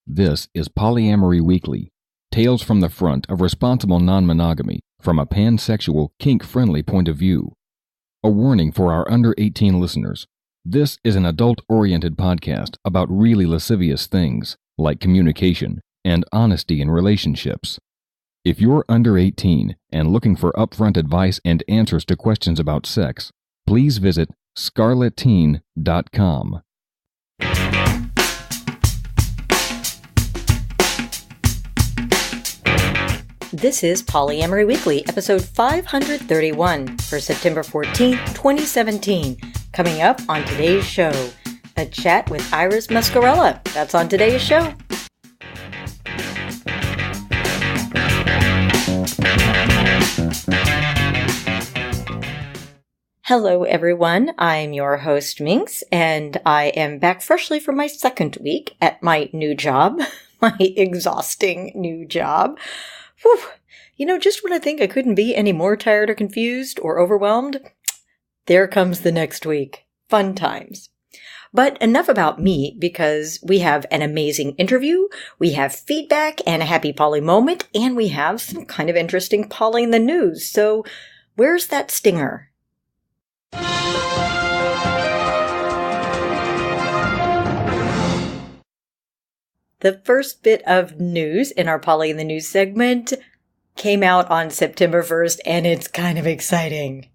This is Polyamory Weekly, tales from the front of responsible non-monogamy from a pansexual, kink-friendly point of view. A warning for our under-18 listeners. This is an adult-oriented podcast about really lascivious things, like communication and honesty in relationships. If you're under 18 and looking for upfront advice and answers to questions about sex, please visit scarletteen.com. This is Polyamory Weekly, episode 531 for September 14th, 2017. Coming up on today's show, a chat with Iris Muscarella. That's on today's show. Hello, everyone. I'm your host, Minx, and I am back freshly from my second week at my new job, my exhausting new job. Whew. You know, just when I think I couldn't be any more tired or confused or overwhelmed, there comes the next week. Fun times. But enough about me, because we have an amazing interview, we have feedback and a happy poly moment, and we have some kind of interesting poly in the news. So where's that stinger? The first bit of news in our Poly in the News segment came out on September 1st, and it's kind of exciting.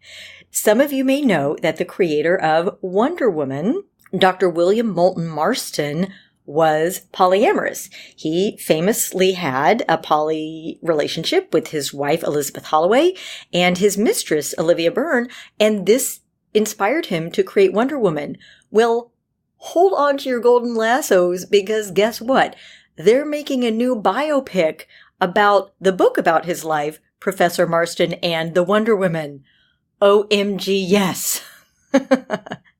Some of you may know that the creator of Wonder Woman, Dr. William Moulton Marsten, was polyamorous. He famously had a poly relationship with his wife, Elizabeth Holloway, and his mistress, Olivia Byrne, and this inspired him to create Wonder Woman. Well, hold on to your golden lassos, because guess what? They're making a new biopic about the book about his life, Professor Marsten and the Wonder Woman. OMG, yes.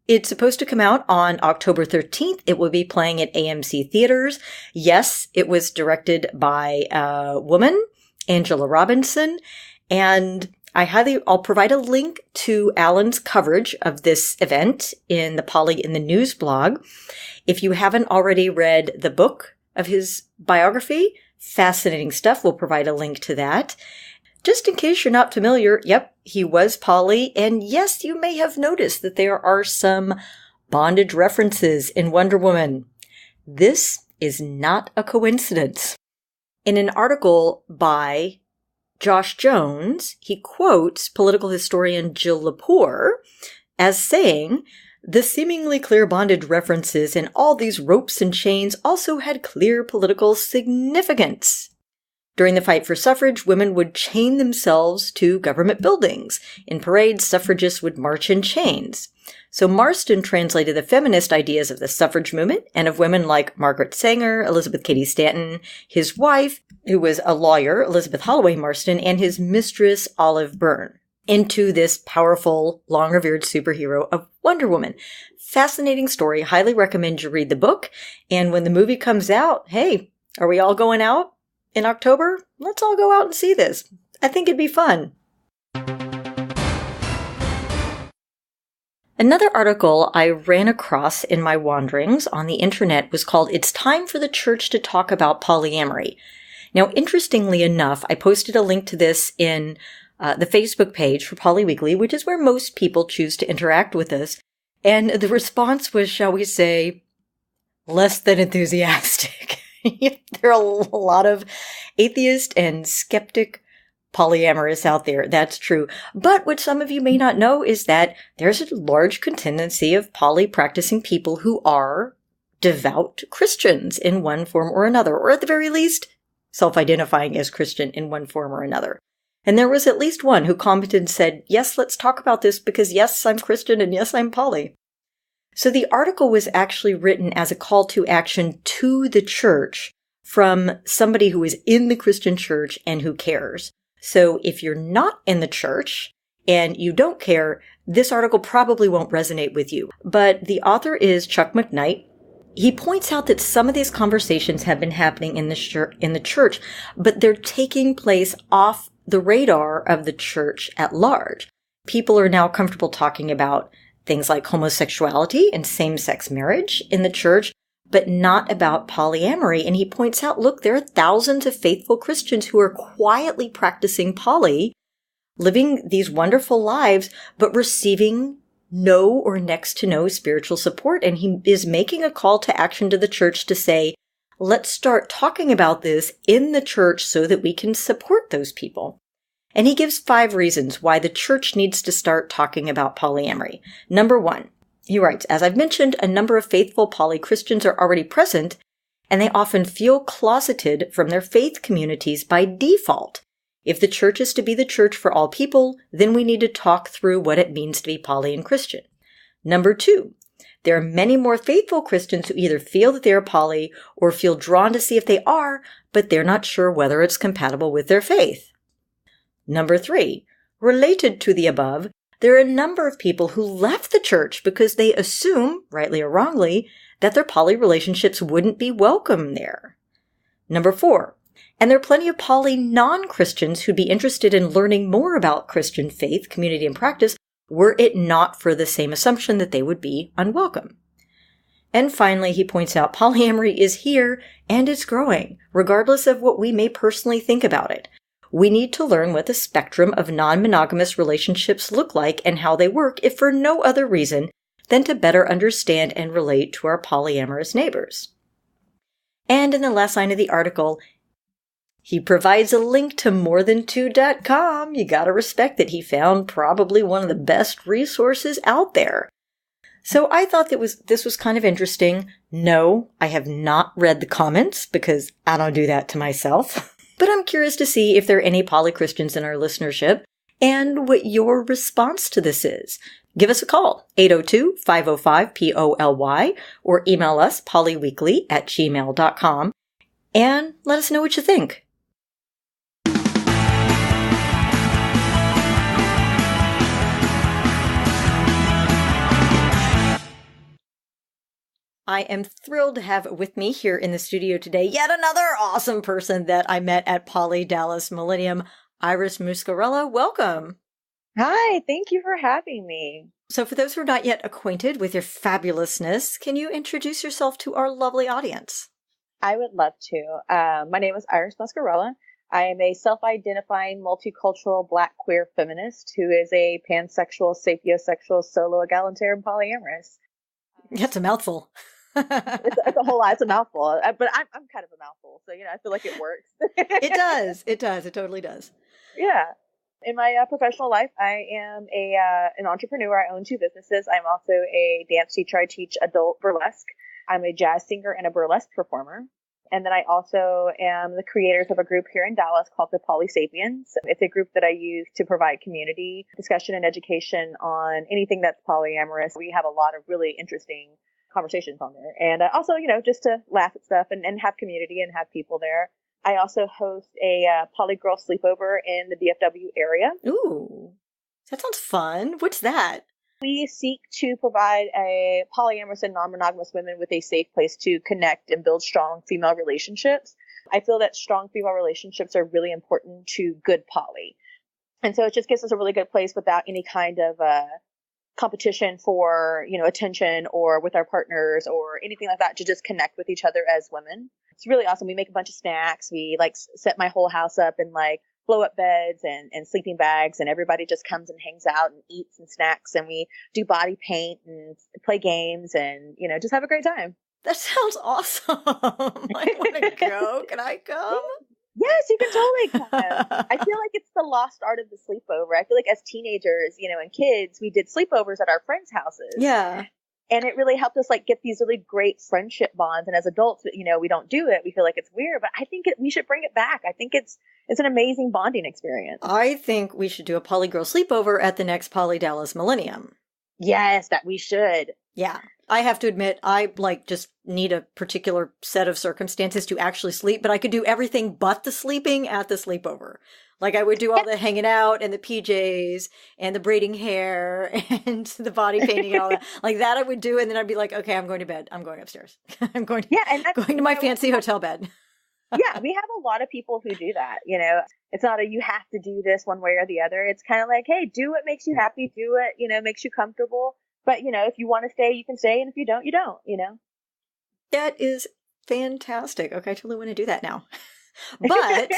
It's supposed to come out on October 13th. It will be playing at AMC theaters. Yes, it was directed by a woman, Angela Robinson, and I'll provide a link to Alan's coverage of this event in the Poly in the News blog. If you haven't already read the book of his biography, fascinating stuff, we'll provide a link to that. Just in case you're not familiar, yep, he was poly, and yes, you may have noticed that there are some bondage references in Wonder Woman. This is not a coincidence. In an article by Josh Jones, he quotes political historian Jill Lepore as saying, "The seemingly clear bondage references in all these ropes and chains also had clear political significance. During the fight for suffrage, women would chain themselves to government buildings. In parades, suffragists would march in chains. So Marsten translated the feminist ideas of the suffrage movement and of women like Margaret Sanger, Elizabeth Cady Stanton, his wife, who was a lawyer, Elizabeth Holloway Marsten, and his mistress, Olive Byrne, into this powerful, long-revered superhero of Wonder Woman." Fascinating story. Highly recommend you read the book. And when the movie comes out, hey, are we all going out in October? Let's all go out and see this. I think it'd be fun. Another article I ran across in my wanderings on the internet was called "It's Time for the Church to Talk About Polyamory." Now, interestingly enough, I posted a link to this in the Facebook page for Poly Weekly, which is where most people choose to interact with us. And the response was, shall we say, less than enthusiastic. There are a lot of atheist and skeptic polyamorous out there. That's true. But what some of you may not know is that there's a large contingency of poly practicing people who are devout Christians in one form or another, or at the very least, self-identifying as Christian in one form or another. And there was at least one who commented and said, yes, let's talk about this because yes, I'm Christian and yes, I'm poly. So the article was actually written as a call to action to the church from somebody who is in the Christian church and who cares. So if you're not in the church and you don't care, this article probably won't resonate with you. But the author is Chuck McKnight. He points out that some of these conversations have been happening in the church, but they're taking place off the radar of the church at large. People are now comfortable talking about things like homosexuality and same-sex marriage in the church, but not about polyamory. And he points out, look, there are thousands of faithful Christians who are quietly practicing poly, living these wonderful lives, but receiving no or next to no spiritual support. And he is making a call to action to the church to say, let's start talking about this in the church so that we can support those people. And he gives 5 reasons why the church needs to start talking about polyamory. Number 1, he writes, as I've mentioned, a number of faithful poly Christians are already present, and they often feel closeted from their faith communities by default. If the church is to be the church for all people, then we need to talk through what it means to be poly and Christian. Number 2, there are many more faithful Christians who either feel that they are poly or feel drawn to see if they are, but they're not sure whether it's compatible with their faith. Number 3, related to the above, there are a number of people who left the church because they assume, rightly or wrongly, that their poly relationships wouldn't be welcome there. Number 4, and there are plenty of poly non-Christians who'd be interested in learning more about Christian faith, community, and practice were it not for the same assumption that they would be unwelcome. And finally, he points out polyamory is here and it's growing, regardless of what we may personally think about it. We need to learn what the spectrum of non-monogamous relationships look like and how they work, if for no other reason than to better understand and relate to our polyamorous neighbors. And in the last line of the article, he provides a link to morethan2.com. You gotta respect that he found probably one of the best resources out there. So I thought this was kind of interesting. No, I have not read the comments because I don't do that to myself. But I'm curious to see if there are any poly Christians in our listenership and what your response to this is. Give us a call, 802-505-POLY, or email us polyweekly@gmail.com, and let us know what you think. I am thrilled to have with me here in the studio today yet another awesome person that I met at Poly Dallas Millennium, Iris Muscarella. Welcome. Hi, thank you for having me. So for those who are not yet acquainted with your fabulousness, can you introduce yourself to our lovely audience? I would love to. My name is Iris Muscarella. I am a self-identifying multicultural Black queer feminist who is a pansexual, sapiosexual, solo egalitarian polyamorous. That's a mouthful. It's a whole lot. It's a mouthful, but I'm kind of a mouthful, so I feel like it works. It does. It totally does. Yeah. In my professional life, I am an entrepreneur. I own 2 businesses. I'm also a dance teacher. I teach adult burlesque. I'm a jazz singer and a burlesque performer. And then I also am the creators of a group here in Dallas called the Poly Sapiens. It's a group that I use to provide community discussion and education on anything that's polyamorous. We have a lot of really interesting conversations on there. And also, just to laugh at stuff and have community and have people there. I also host a poly girl sleepover in the DFW area. Ooh, that sounds fun. What's that? We seek to provide a polyamorous and non-monogamous women with a safe place to connect and build strong female relationships. I feel that strong female relationships are really important to good poly. And so it just gives us a really good place without any kind of competition for, attention or with our partners or anything like that, to just connect with each other as women. It's really awesome. We make a bunch of snacks. We set my whole house up and blow up beds and sleeping bags, and everybody just comes and hangs out and eats and snacks, and we do body paint and play games and, just have a great time. That sounds awesome. I want to go. Can I come? Yes, you can totally come. I feel like it's the lost art of the sleepover. I feel like as teenagers, and kids, we did sleepovers at our friends' houses. Yeah. And it really helped us get these really great friendship bonds. And as adults, we don't do it. We feel like it's weird, but I think we should bring it back. I think it's an amazing bonding experience. I think we should do a poly girl sleepover at the next Poly Dallas Millennium. Yes, that we should. Yeah. I have to admit, I just need a particular set of circumstances to actually sleep, but I could do everything but the sleeping at the sleepover. I would do all the hanging out and the PJs and the braiding hair and the body painting and all that. That I would do, and then I'd be like, okay, I'm going to bed. I'm going upstairs. I'm going to my fancy hotel bed. Yeah, we have a lot of people who do that. It's not you have to do this one way or the other. It's kind of hey, do what makes you happy. Do it, makes you comfortable. But, if you want to stay, you can stay. And if you don't, you don't, That is fantastic. Okay, I totally want to do that now. But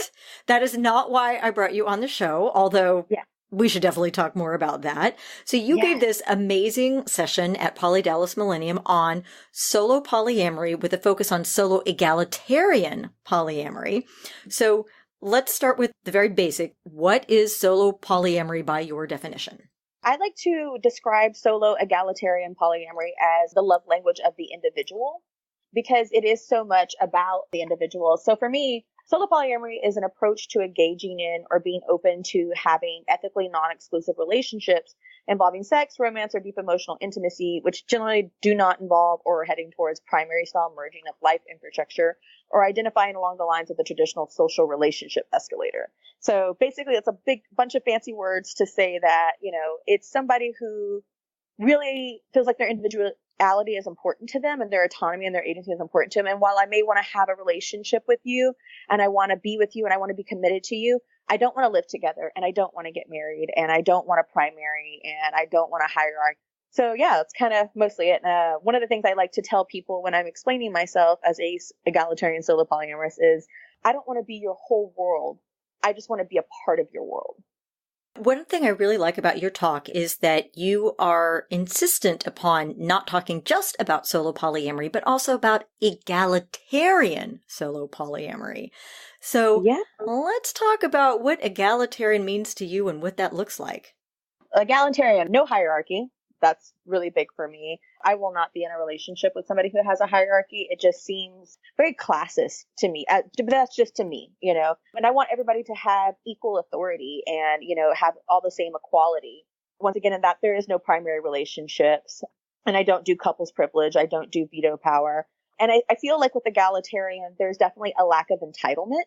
that is not why I brought you on the show, although we should definitely talk more about that. So you gave this amazing session at Poly Dallas Millennium on solo polyamory with a focus on solo egalitarian polyamory. So let's start with the very basic. What is solo polyamory by your definition? I like to describe solo egalitarian polyamory as the love language of the individual, because it is so much about the individual. So for me, solo polyamory is an approach to engaging in or being open to having ethically non-exclusive relationships involving sex, romance, or deep emotional intimacy, which generally do not involve or are heading towards primary style merging of life infrastructure or identifying along the lines of the traditional social relationship escalator. So basically, it's a big bunch of fancy words to say that, it's somebody who really feels like their individuality is important to them and their autonomy and their agency is important to them. And while I may want to have a relationship with you and I want to be with you and I want to be committed to you, I don't want to live together and I don't want to get married and I don't want a primary and I don't want a hierarchy. So yeah, that's kind of mostly it. One of the things I like to tell people when I'm explaining myself as a egalitarian solo polyamorous is I don't want to be your whole world. I just want to be a part of your world. One thing I really like about your talk is that you are insistent upon not talking just about solo polyamory, but also about egalitarian solo polyamory. So let's talk about what egalitarian means to you and what that looks like. Egalitarian, no hierarchy. That's really big for me. I will not be in a relationship with somebody who has a hierarchy. It just seems very classist to me. But that's just to me, And I want everybody to have equal authority and, have all the same equality. Once again, in that there is no primary relationships. And I don't do couples privilege. I don't do veto power. And I feel like with egalitarian, there's definitely a lack of entitlement.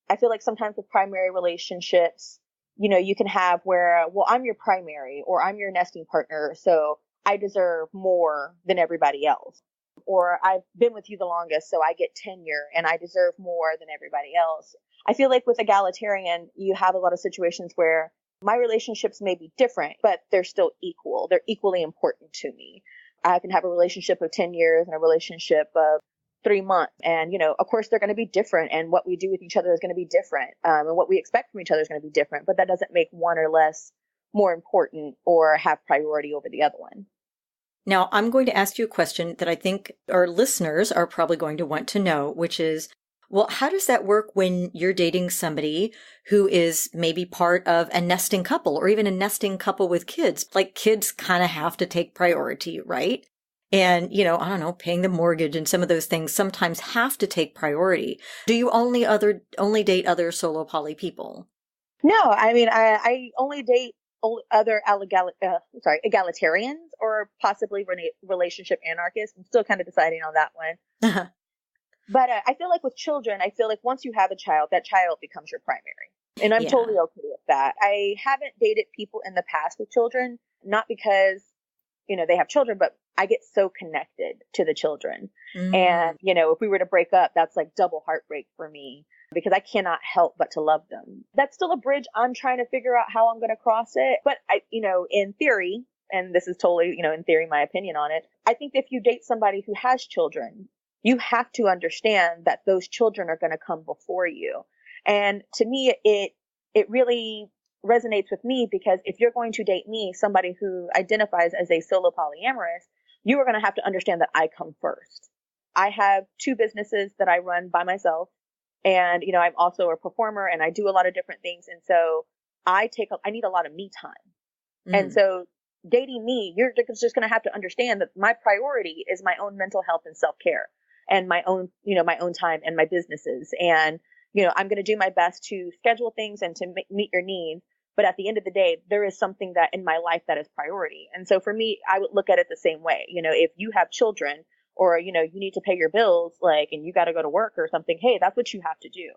I feel like sometimes with primary relationships, you can have where, well, I'm your primary or I'm your nesting partner, so I deserve more than everybody else. Or I've been with you the longest, so I get tenure and I deserve more than everybody else. I feel like with egalitarian, you have a lot of situations where my relationships may be different, but they're still equal. They're equally important to me. I can have a relationship of 10 years and a relationship of 3 months. And, of course, they're going to be different. And what we do with each other is going to be different. And what we expect from each other is going to be different. But that doesn't make one or less more important or have priority over the other one. Now, I'm going to ask you a question that I think our listeners are probably going to want to know, which is, well, how does that work when you're dating somebody who is maybe part of a nesting couple or even a nesting couple with kids? Like kids kind of have to take priority, right? And, I don't know, paying the mortgage and some of those things sometimes have to take priority. Do you only date other solo poly people? No, I mean, I only date other egalitarians or possibly relationship anarchists. I'm still kind of deciding on that one. But I feel like with children, once you have a child, that child becomes your primary. And I'm totally okay with that. I haven't dated people in the past with children, not because, they have children, but I get so connected to the children. Mm-hmm. And, if we were to break up, that's like double heartbreak for me because I cannot help but to love them. That's still a bridge I'm trying to figure out how I'm going to cross it. But in theory, and this is totally, in theory, my opinion on it, I think if you date somebody who has children, you have to understand that those children are going to come before you. And to me, it really resonates with me because if you're going to date me, somebody who identifies as a solo polyamorous, you are going to have to understand that I come first. I have 2 businesses that I run by myself. And, I'm also a performer and I do a lot of different things. And so I need a lot of me time. Mm. And so dating me, you're just going to have to understand that my priority is my own mental health and self-care and my own time and my businesses. And, I'm going to do my best to schedule things and to meet your needs. But at the end of the day, there is something that in my life that is priority. And so for me, I would look at it the same way. If you have children or, you need to pay your bills, and you got to go to work or something, hey, that's what you have to do.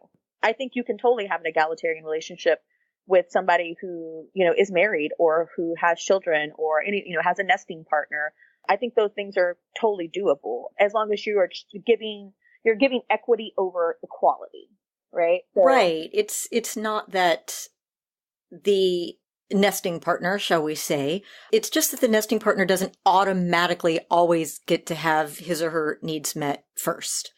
I think you can totally have an egalitarian relationship with somebody who, is married or who has children or has a nesting partner. I think those things are totally doable as long as you are giving equity over equality, right? So, right. It's not that the nesting partner, shall we say. It's just that the nesting partner doesn't automatically always get to have his or her needs met first,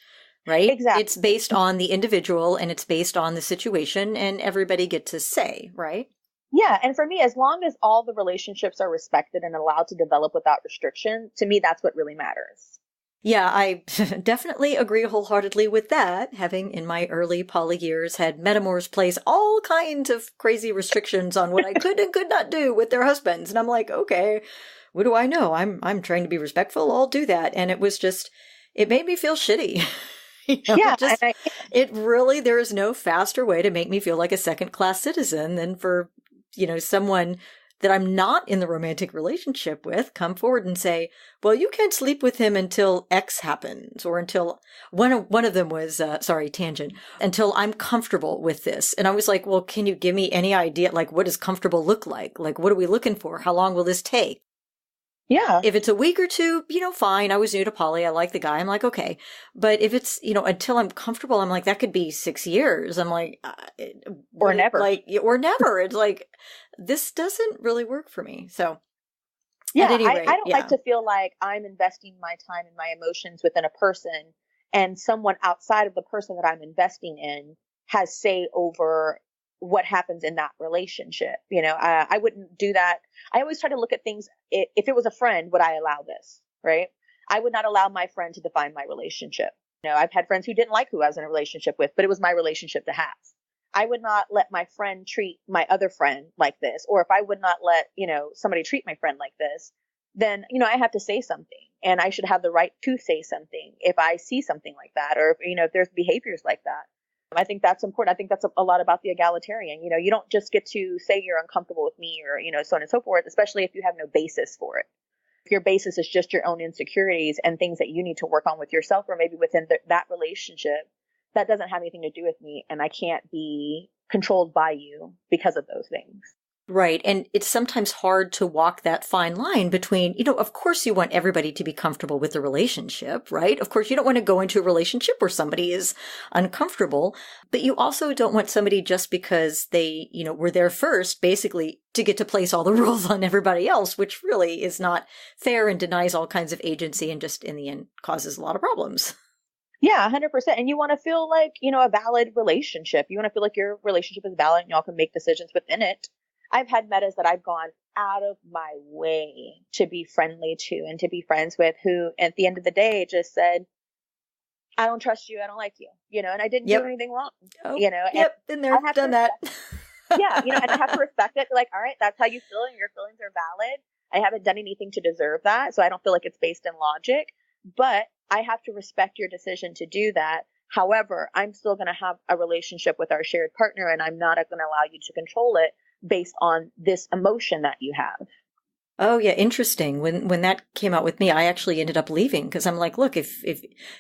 right? Exactly. It's based on the individual and it's based on the situation, and everybody gets to say, right? Yeah. And for me, as long as all the relationships are respected and allowed to develop without restriction, to me, that's what really matters. Yeah, I definitely agree wholeheartedly with that. Having in my early poly years had metamors place all kinds of crazy restrictions on what I could and could not do with their husbands. And I'm like, okay, what do I know? I'm trying to be respectful. I'll do that. And it was just, it made me feel shitty. Yeah. It really, there is no faster way to make me feel like a second-class citizen than for, someone that I'm not in the romantic relationship with come forward and say, well, you can't sleep with him until X happens, or until one of them was, tangent, until I'm comfortable with this. And I was like, well, can you give me any idea? Like, what does comfortable look like? Like, what are we looking for? How long will this take? Yeah. If it's a week or two, fine. I was new to poly. I like the guy. I'm like, okay. But if it's, until I'm comfortable, I'm like, that could be 6 years. I'm like, or never. Or never. It's like, this doesn't really work for me. So, yeah, at any rate, I don't like to feel like I'm investing my time and my emotions within a person, and someone outside of the person that I'm investing in has say over what happens in that relationship. I wouldn't do that. I always try to look at things. If it was a friend, would I allow this? Right? I would not allow my friend to define my relationship. I've had friends who didn't like who I was in a relationship with, but it was my relationship to have. I would not let my friend treat my other friend like this. Or if I would not let, somebody treat my friend like this, then, I have to say something, and I should have the right to say something if I see something like that, or if there's behaviors like that. I think that's important. I think that's a lot about the egalitarian. You don't just get to say you're uncomfortable with me, or, so on and so forth, especially if you have no basis for it. If your basis is just your own insecurities and things that you need to work on with yourself, or maybe within that relationship, that doesn't have anything to do with me, and I can't be controlled by you because of those things. Right. And it's sometimes hard to walk that fine line between, of course you want everybody to be comfortable with the relationship, right? Of course you don't want to go into a relationship where somebody is uncomfortable, but you also don't want somebody just because they, were there first, basically to get to place all the rules on everybody else, which really is not fair and denies all kinds of agency and just in the end causes a lot of problems. Yeah, 100%. And you want to feel like, a valid relationship. You want to feel like your relationship is valid and y'all can make decisions within it. I've had metas that I've gone out of my way to be friendly to and to be friends with, who at the end of the day just said, I don't trust you. I don't like you, and I didn't do anything wrong, Been there, done that. Yeah. And I have to respect it. Like, all right, that's how you feel and your feelings are valid. I haven't done anything to deserve that. So I don't feel like it's based in logic, but I have to respect your decision to do that. However, I'm still going to have a relationship with our shared partner, and I'm not going to allow you to control it based on this emotion that you have. Oh yeah, interesting. When that came out with me, I actually ended up leaving because I'm like, look, if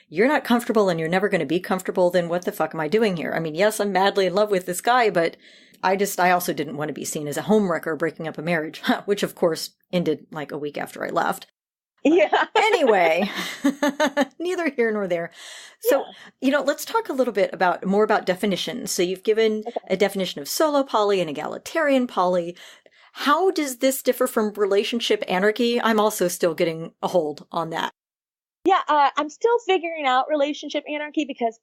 you're not comfortable and you're never going to be comfortable, then what the fuck am I doing here? I mean, yes, I'm madly in love with this guy, but I also didn't want to be seen as a homewrecker breaking up a marriage, which of course ended like a week after I left. Yeah. Anyway, neither here nor there. So, let's talk a little bit more about definitions. So you've given a definition of solo poly and egalitarian poly. How does this differ from relationship anarchy? I'm also still getting a hold on that. Yeah, I'm still figuring out relationship anarchy, because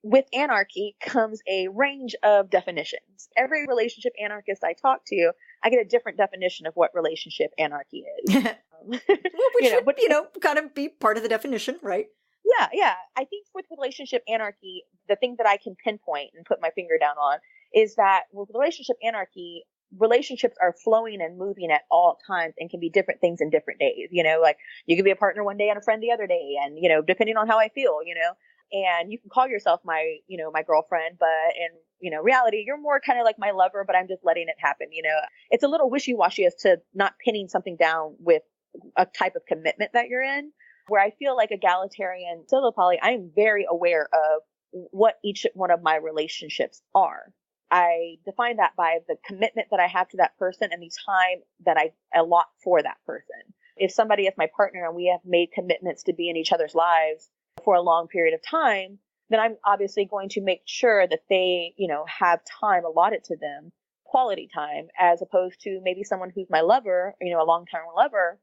with anarchy comes a range of definitions. Every relationship anarchist I talk to, I get a different definition of what relationship anarchy is. Which would kind of be part of the definition, right? Yeah. I think with relationship anarchy, the thing that I can pinpoint and put my finger down on is that with relationship anarchy, relationships are flowing and moving at all times and can be different things in different days. Like you could be a partner one day and a friend the other day, and depending on how I feel, and you can call yourself my girlfriend, but in reality, you're more kind of like my lover, but I'm just letting it happen. It's a little wishy-washy as to not pinning something down with a type of commitment that you're in, where I feel like egalitarian solo poly, I'm very aware of what each one of my relationships are. I define that by the commitment that I have to that person and the time that I allot for that person. If somebody is my partner and we have made commitments to be in each other's lives for a long period of time, then I'm obviously going to make sure that they, have time allotted to them quality time, as opposed to maybe someone who's my lover, a long-term lover.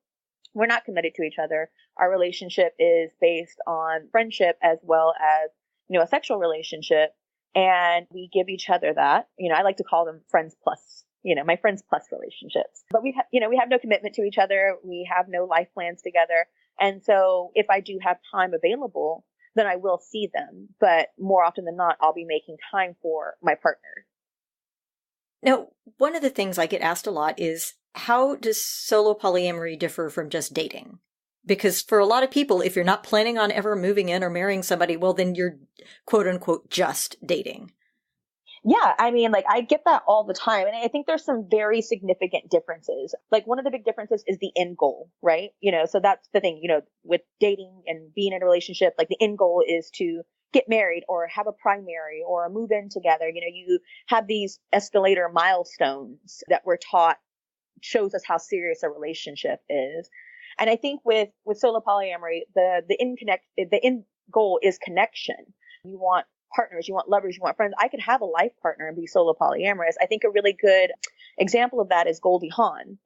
We're not committed to each other. Our relationship is based on friendship as well as, a sexual relationship. And we give each other that. I like to call them friends plus, my friends plus relationships. But we have no commitment to each other. We have no life plans together. And so if I do have time available, then I will see them. But more often than not, I'll be making time for my partner. Now, one of the things I get asked a lot is, how does solo polyamory differ from just dating? Because for a lot of people, if you're not planning on ever moving in or marrying somebody, well, then you're quote unquote just dating. Yeah, I get that all the time. And I think there's some very significant differences. Like, one of the big differences is the end goal, right? So that's the thing, with dating and being in a relationship, like the end goal is to get married or have a primary or move in together. You have these escalator milestones that we're taught shows us how serious a relationship is. And I think with solo polyamory, the end goal is connection. You want partners, you want lovers, you want friends. I could have a life partner and be solo polyamorous. I think a really good example of that is Goldie Hawn.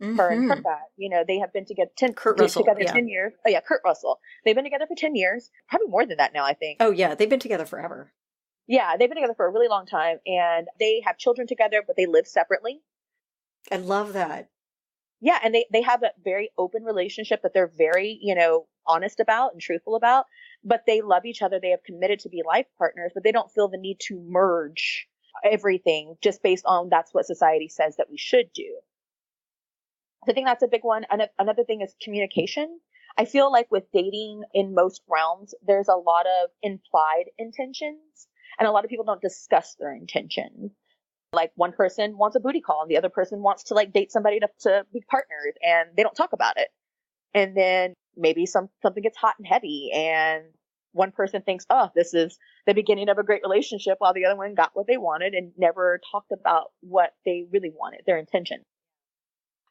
Her and her guy, they have been together 10 years. Oh yeah, Kurt Russell. They've been together for 10 years, probably more than that now, I think. Oh yeah, they've been together forever. Yeah, they've been together for a really long time, and they have children together, but they live separately. I love that. Yeah, and they have a very open relationship that they're very, honest about and truthful about, but they love each other. They have committed to be life partners, but they don't feel the need to merge everything just based on that's what society says that we should do. I think that's a big one. Another thing is communication. I feel like with dating in most realms, there's a lot of implied intentions, and a lot of people don't discuss their intentions. Like, one person wants a booty call and the other person wants to date somebody to be partners, and they don't talk about it. And then maybe something gets hot and heavy, and one person thinks, oh, this is the beginning of a great relationship, while the other one got what they wanted and never talked about what they really wanted, their intention.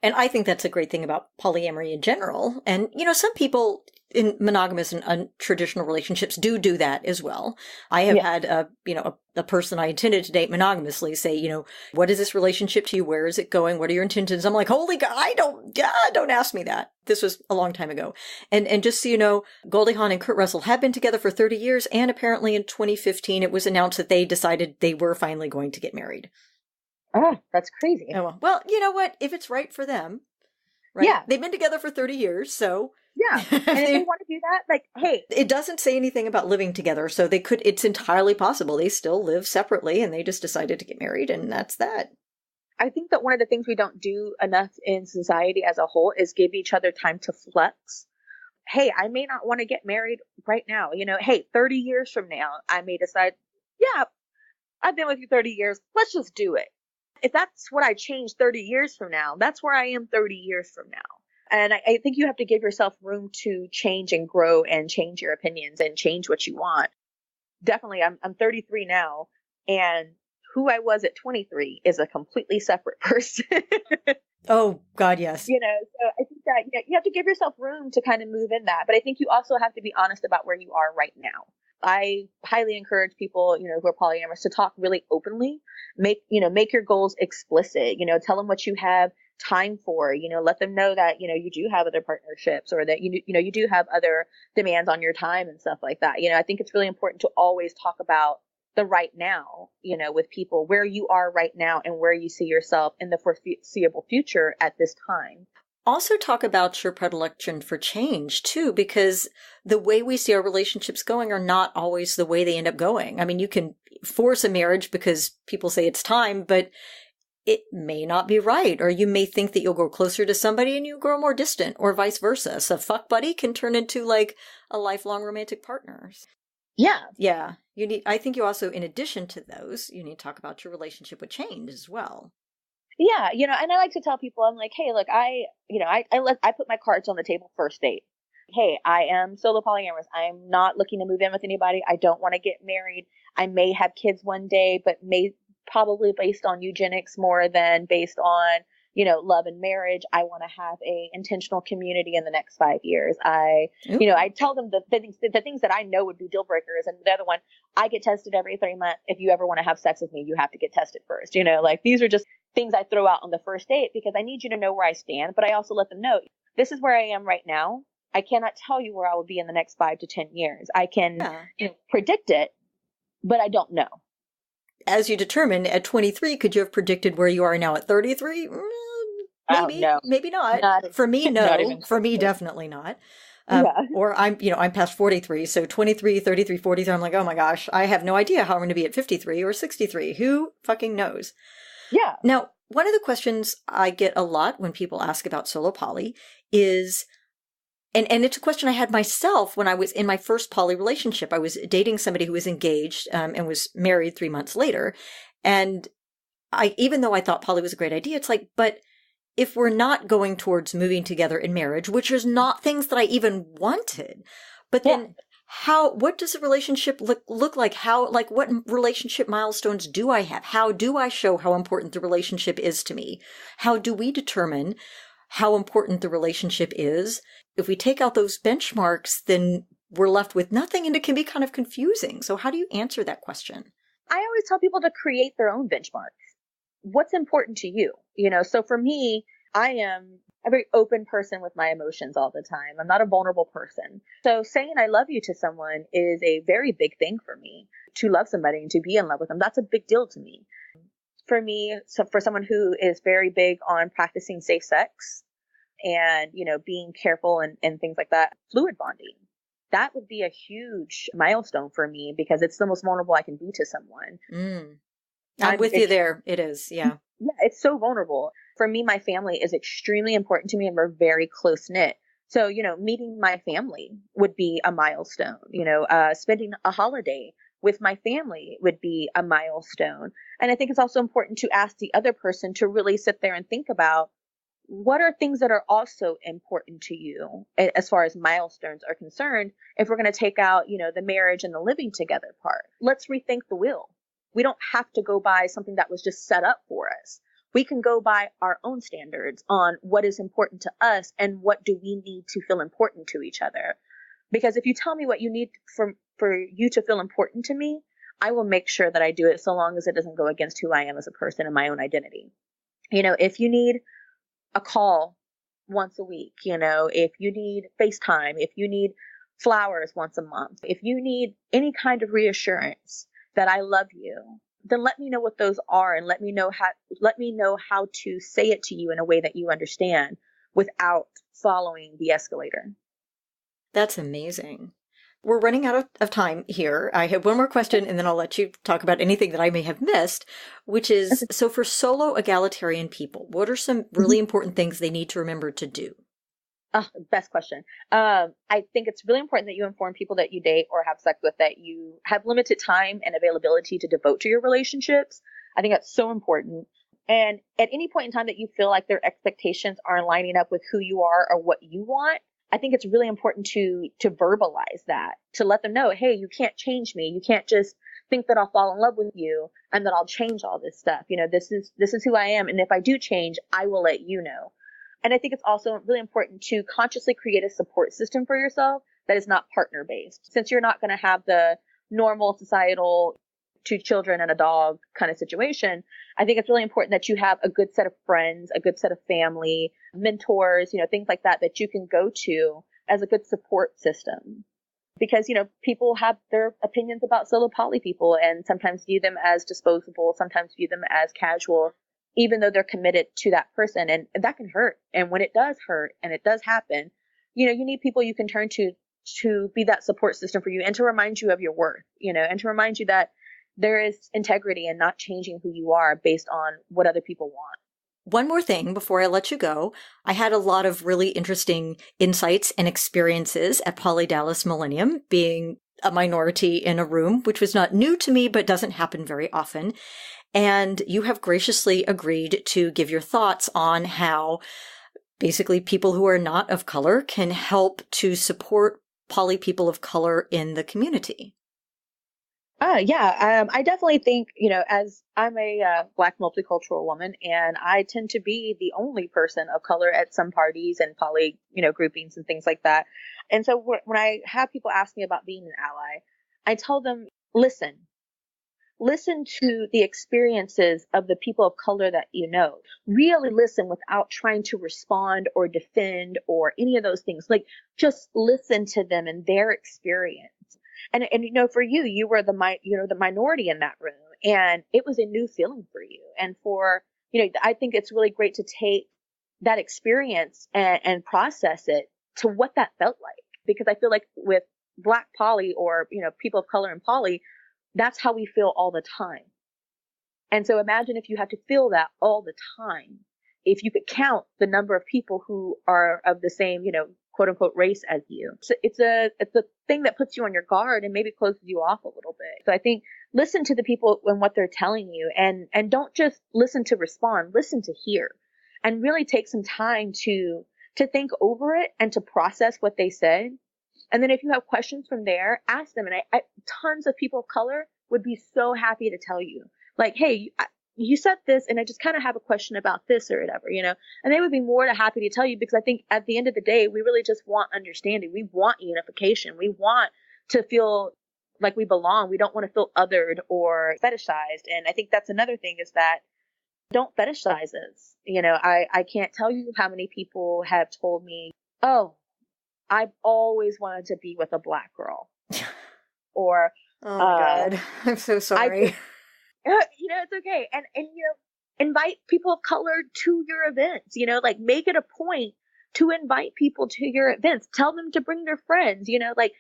And I think that's a great thing about polyamory in general. And, some people in monogamous and untraditional relationships do that as well. I have had a person I intended to date monogamously say, what is this relationship to you? Where is it going? What are your intentions? I'm like, holy God, don't ask me that. This was a long time ago. And just so you know, Goldie Hawn and Kurt Russell have been together for 30 years. And apparently in 2015, it was announced that they decided they were finally going to get married. Oh, that's crazy. Oh, well, you know what? If it's right for them, right? Yeah. They've been together for 30 years, so. Yeah. And if they want to do that, hey. It doesn't say anything about living together, so it's entirely possible they still live separately and they just decided to get married, and that's that. I think that one of the things we don't do enough in society as a whole is give each other time to flex. Hey, I may not want to get married right now. Hey, 30 years from now, I may decide, yeah, I've been with you 30 years. Let's just do it. If that's what I change 30 years from now, that's where I am 30 years from now. And I think you have to give yourself room to change and grow and change your opinions and change what you want. Definitely, I'm 33 now, and who I was at 23 is a completely separate person. Oh, God, yes. So I think that you have to give yourself room to kind of move in that. But I think you also have to be honest about where you are right now. I highly encourage people, who are polyamorous to talk really openly, make your goals explicit, tell them what you have time for, let them know that, you do have other partnerships, or that, you do have other demands on your time and stuff like that. I think it's really important to always talk about the right now, with people, where you are right now and where you see yourself in the foreseeable future at this time. Also talk about your predilection for change, too, because the way we see our relationships going are not always the way they end up going. I mean, you can force a marriage because people say it's time, but it may not be right. Or you may think that you'll grow closer to somebody and you grow more distant, or vice versa. So fuck buddy can turn into a lifelong romantic partner. Yeah. Yeah. I think you also, in addition to those, you need to talk about your relationship with change as well. Yeah, and I like to tell people, I'm like, hey, look, I put my cards on the table first date. Hey, I am solo polyamorous. I'm not looking to move in with anybody. I don't want to get married. I may have kids one day, but may probably based on eugenics more than based on love and marriage. I want to have a intentional community in the next 5 years. I tell them the things that I know would be deal breakers. And the other one, I get tested every 3 months. If you ever want to have sex with me, you have to get tested first. Like these are just things I throw out on the first date because I need you to know where I stand. But I also let them know this is where I am right now. I cannot tell you where I will be in the next 5 to 10 years. I can predict it, but I don't know. As you determined at 23, could you have predicted where you are now at 33? Maybe, no. Maybe not. For me, no. For me, definitely not. Or I'm past 43. So 23, 33, 43, I'm like, oh my gosh, I have no idea how I'm going to be at 53 or 63. Who fucking knows? Yeah. Now, one of the questions I get a lot when people ask about solo poly is, and it's a question I had myself when I was in my first poly relationship. I was dating somebody who was engaged and was married 3 months later. And even though I thought poly was a great idea, it's like, but if we're not going towards moving together in marriage, which is not things that I even wanted, but then what does a relationship look like? What relationship milestones do I have? How do I show how important the relationship is to me? How do we determine how important the relationship is? If we take out those benchmarks, then we're left with nothing, and it can be kind of confusing. So how do you answer that question? I always tell people to create their own benchmarks. What's important to you? So for me, I am a very open person with my emotions all the time. I'm not a vulnerable person. So saying I love you to someone is a very big thing for me. To love somebody and to be in love with them, that's a big deal to me. For me, so for someone who is very big on practicing safe sex and, being careful and things like that, fluid bonding, that would be a huge milestone for me because it's the most vulnerable I can be to someone. I'm with you there. It is. Yeah. Yeah. It's so vulnerable. For me, my family is extremely important to me and we're very close knit. So, meeting my family would be a milestone, spending a holiday with my family would be a milestone. And I think it's also important to ask the other person to really sit there and think about what are things that are also important to you as far as milestones are concerned. If we're going to take out, the marriage and the living together part, let's rethink the will. We don't have to go by something that was just set up for us. We can go by our own standards on what is important to us and what do we need to feel important to each other. Because if you tell me what you need for you to feel important to me, I will make sure that I do it so long as it doesn't go against who I am as a person and my own identity. If you need a call once a week, if you need FaceTime, if you need flowers once a month, if you need any kind of reassurance that I love you, then let me know what those are and let me know how to say it to you in a way that you understand without following the escalator. That's amazing. We're running out of time here. I have one more question and then I'll let you talk about anything that I may have missed, which is, so for solo egalitarian people, what are some really important things they need to remember to do? Best question. I think it's really important that you inform people that you date or have sex with that you have limited time and availability to devote to your relationships. I think that's so important. And at any point in time that you feel like their expectations aren't lining up with who you are or what you want, I think it's really important to verbalize that, to let them know, hey, you can't change me. You can't just think that I'll fall in love with you and that I'll change all this stuff. This is who I am. And if I do change, I will let you know. And I think it's also really important to consciously create a support system for yourself that is not partner based. Since you're not going to have the normal societal 2 children and a dog kind of situation, I think it's really important that you have a good set of friends, a good set of family, mentors, things like that you can go to as a good support system. Because, people have their opinions about solo poly people and sometimes view them as disposable, sometimes view them as casual, even though they're committed to that person. And that can hurt. And when it does hurt and it does happen, you need people you can turn to be that support system for you and to remind you of your worth, and to remind you that there is integrity in not changing who you are based on what other people want. One more thing before I let you go. I had a lot of really interesting insights and experiences at Poly Dallas Millennium, being a minority in a room, which was not new to me, but doesn't happen very often. And you have graciously agreed to give your thoughts on how basically people who are not of color can help to support poly people of color in the community. I definitely think, as I'm a Black multicultural woman, and I tend to be the only person of color at some parties and poly, groupings and things like that. And so when I have people ask me about being an ally, I tell them, listen to the experiences of the people of color that you know. Really listen without trying to respond or defend or any of those things. Like, just listen to them and their experience. And for you, you were the minority in that room, and it was a new feeling for you. And I think it's really great to take that experience and process it to what that felt like, because I feel like with Black poly or, people of color in poly, that's how we feel all the time. And so imagine if you had to feel that all the time, if you could count the number of people who are of the same, quote unquote race as you. So it's a thing that puts you on your guard and maybe closes you off a little bit. So I think listen to the people and what they're telling you, and don't just listen to respond, listen to hear, and really take some time to think over it and to process what they said. And then if you have questions from there, ask them. And I tons of people of color would be so happy to tell you, like, hey, you said this, and I just kind of have a question about this or whatever, and they would be more than happy to tell you, because I think at the end of the day, we really just want understanding. We want unification. We want to feel like we belong. We don't want to feel othered or fetishized. And I think that's another thing, is that don't fetishize us. I can't tell you how many people have told me, oh, I've always wanted to be with a Black girl. Or, oh my God, I'm so sorry. It's okay. And invite people of color to your events, like make it a point to invite people to your events. Tell them to bring their friends, like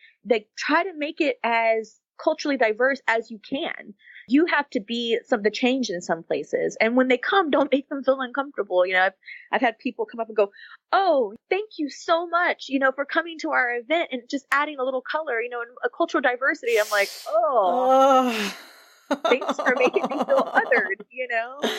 try to make it as culturally diverse as you can. You have to be the change in some places. And when they come, don't make them feel uncomfortable. I've had people come up and go, oh, thank you so much, for coming to our event and just adding a little color, and a cultural diversity. I'm like, oh. Thanks for making me feel othered,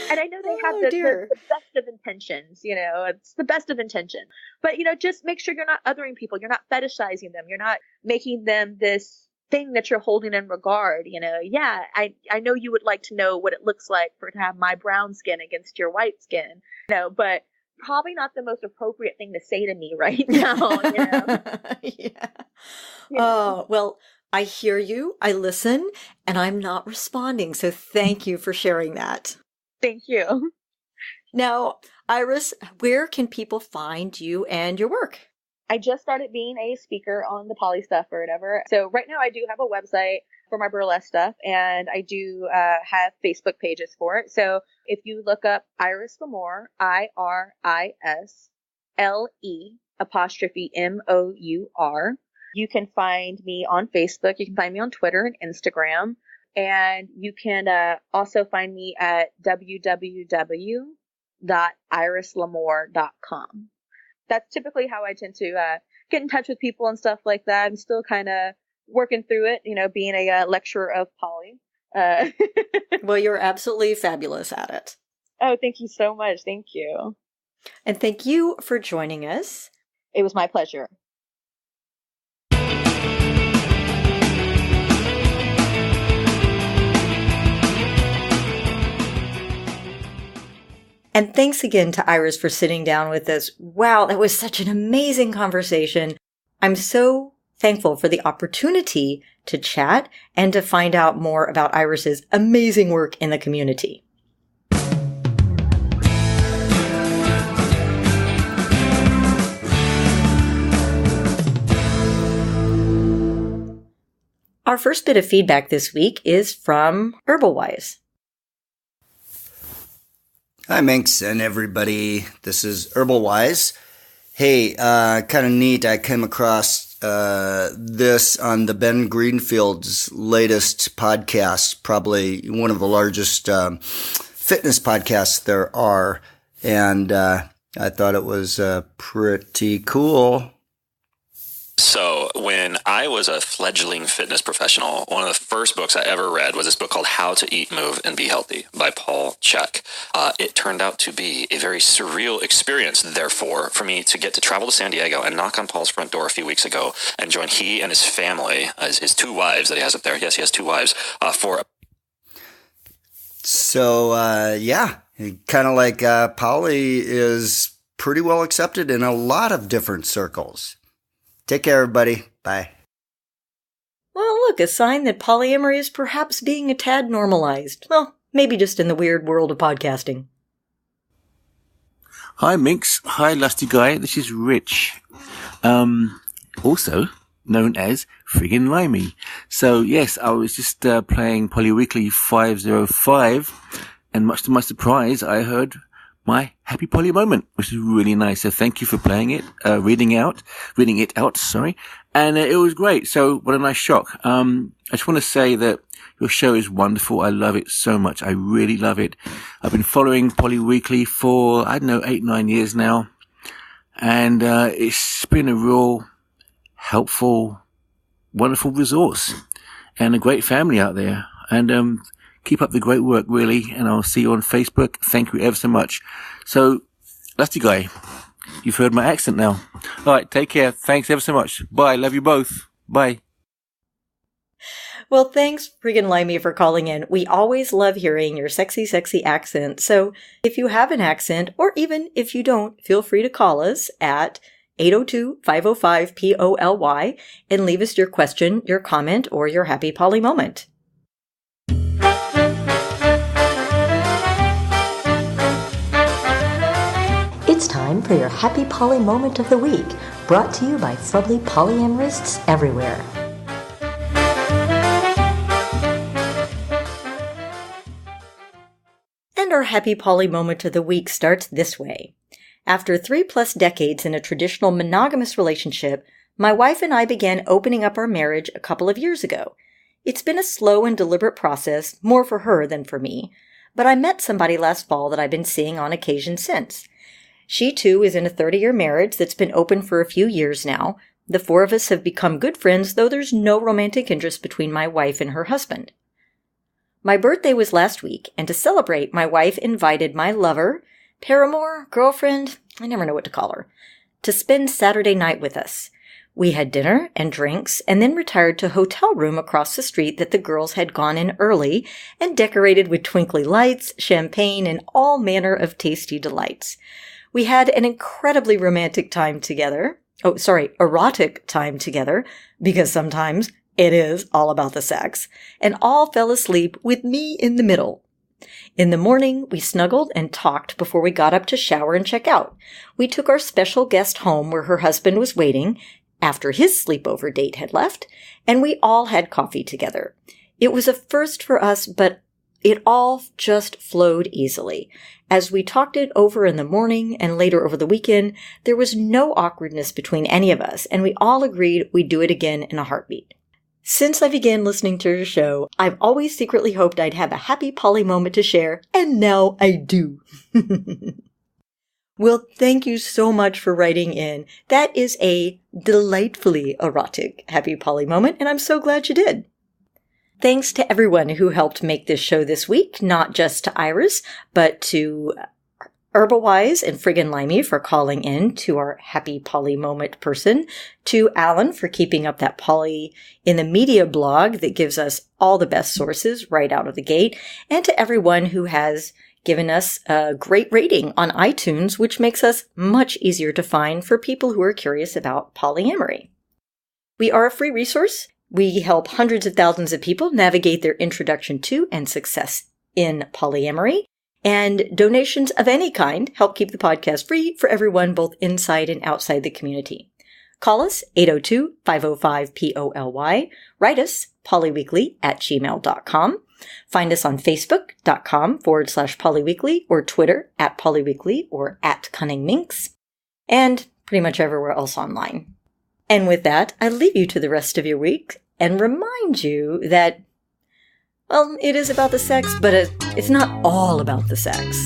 And I know they have the best of intentions, it's the best of intention. But, just make sure you're not othering people. You're not fetishizing them. You're not making them this thing that you're holding in regard. Yeah, I know you would like to know what it looks like to have my brown skin against your white skin, but probably not the most appropriate thing to say to me right now, Yeah. Oh, well, I hear you, I listen, and I'm not responding. So thank you for sharing that. Thank you. Now, Iris, where can people find you and your work? I just started being a speaker on the poly stuff or whatever. So right now I do have a website for my burlesque stuff, and I do have Facebook pages for it. So if you look up Iris Lamour, IRISLE''MOUR, you can find me on Facebook. You can find me on Twitter and Instagram. And you can also find me at www.irislamour.com. That's typically how I tend to get in touch with people and stuff like that. I'm still kind of working through it, being a lecturer of poly. Well, you're absolutely fabulous at it. Oh, thank you so much. Thank you. And thank you for joining us. It was my pleasure. And thanks again to Iris for sitting down with us. Wow, that was such an amazing conversation. I'm so thankful for the opportunity to chat and to find out more about Iris's amazing work in the community. Our first bit of feedback this week is from Herbalwise. Hi, Minx and everybody. This is Herbalwise. Hey, kind of neat. I came across this on the Ben Greenfield's latest podcast, probably one of the largest fitness podcasts there are. And I thought it was pretty cool. So when I was a fledgling fitness professional, one of the first books I ever read was this book called How to Eat, Move, and Be Healthy by Paul Chek. It turned out to be a very surreal experience, therefore, for me to get to travel to San Diego and knock on Paul's front door a few weeks ago and join he and his family, his two wives that he has up there. Yes, he has two wives, for So, kind of like poly is pretty well accepted in a lot of different circles. Take care, everybody. Bye. Well, look, a sign that polyamory is perhaps being a tad normalized. Well, maybe just in the weird world of podcasting. Hi, Minx. Hi, Lusty Guy. This is Rich. Also known as Friggin Limey. So, yes, I was just playing Polyweekly 505, and much to my surprise, I heard my happy poly moment, which is really nice. So thank you for playing it, reading it out, sorry. And it was great. So what a nice shock. I just want to say that your show is wonderful. I love it so much. I really love it. I've been following Polyweekly for, 8-9 years now. And it's been a real helpful, wonderful resource and a great family out there. And keep up the great work, really, and I'll see you on Facebook. Thank you ever so much. So, Lusty Guy, you've heard my accent now. All right, take care. Thanks ever so much. Bye. Love you both. Bye. Well, thanks, Friggin Limey, for calling in. We always love hearing your sexy, sexy accent. So if you have an accent, or even if you don't, feel free to call us at 802-505-POLY and leave us your question, your comment, or your happy poly moment. It's time for your Happy Poly Moment of the Week, brought to you by Fubbly Polyamorists everywhere. And our Happy Poly Moment of the Week starts this way. After 3+ decades in a traditional monogamous relationship, my wife and I began opening up our marriage a couple of years ago. It's been a slow and deliberate process, more for her than for me, but I met somebody last fall that I've been seeing on occasion since. She, too, is in a 30-year marriage that's been open for a few years now. The four of us have become good friends, though there's no romantic interest between my wife and her husband. My birthday was last week, and to celebrate, my wife invited my lover, paramour, girlfriend, I never know what to call her, to spend Saturday night with us. We had dinner and drinks, and then retired to a hotel room across the street that the girls had gone in early and decorated with twinkly lights, champagne, and all manner of tasty delights. We had an incredibly romantic time together. Erotic time together, because sometimes it is all about the sex, and all fell asleep with me in the middle. In the morning, we snuggled and talked before we got up to shower and check out. We took our special guest home where her husband was waiting after his sleepover date had left, and we all had coffee together. It was a first for us, but it all just flowed easily. As we talked it over in the morning and later over the weekend, there was no awkwardness between any of us, and we all agreed we'd do it again in a heartbeat. Since I began listening to your show, I've always secretly hoped I'd have a happy poly moment to share, and now I do. Well, thank you so much for writing in. That is a delightfully erotic happy poly moment, and I'm so glad you did. Thanks to everyone who helped make this show this week, not just to Iris, but to Herbalwise and Friggin Limey for calling in to our happy poly moment person, to Alan for keeping up that poly in the media blog that gives us all the best sources right out of the gate, and to everyone who has given us a great rating on iTunes, which makes us much easier to find for people who are curious about polyamory. We are a free resource. We help hundreds of thousands of people navigate their introduction to and success in polyamory, and donations of any kind help keep the podcast free for everyone, both inside and outside the community. Call us 802-505-POLY, write us polyweekly@gmail.com, find us on facebook.com/polyweekly or Twitter @polyweekly or @cunningminx, and pretty much everywhere else online. And with that, I leave you to the rest of your week and remind you that, well, it is about the sex, but it's not all about the sex.